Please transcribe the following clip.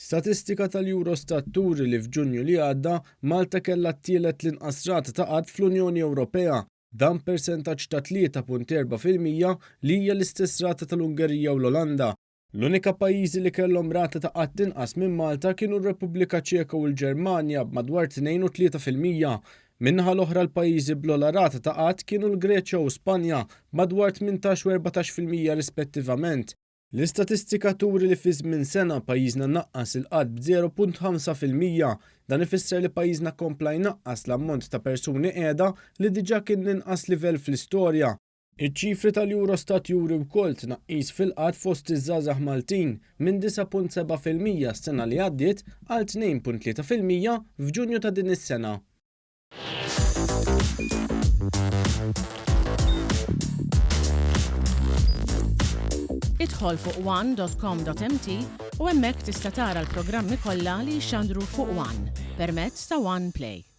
Statistika tal-Eurostat turi li f'Ġunju li għadda Malta kellha t-tielet l-inqas rata ta' qatt fl-Unjoni Ewropea. Dan persentaġġ ta' 3.4% li hija l-istess rata tal-Ungerija u l-Olanda. L-unika pajjiżi li kellhom rata ta' qatt inqas minn Malta kienu r-Repubblika Ċeka u l-Ġermanja b'madwar 2 u 3%. Minnaħa l-oħra l-pajjiżi bl-ogħla rata ta' qatt kienu l-Greċja u Spanja madwar 18 u 14% rispettivament. L-istatistika turi li fi żmien sena pajjiżna naqqas il-qatt b'0.5%. Dan ifisser li pajjiżna kompla jnaqqas l-ammont ta' persuni qiegħda li diġà kien l-inqas livell fl-istorja. Iċ-ċifri tal-Eurostat juri wkoll tnaqqis fil-qatt fost iż-żgħażagħ Maltin minn 9.7% s-sena li għaddiet għal 2.3% f'Ġunju ta' din is-sena. Idħol fuq one.com.mt u hemmhekk tista' tara l-programmi kollha li jxandru fuq One permezz ta' One Play.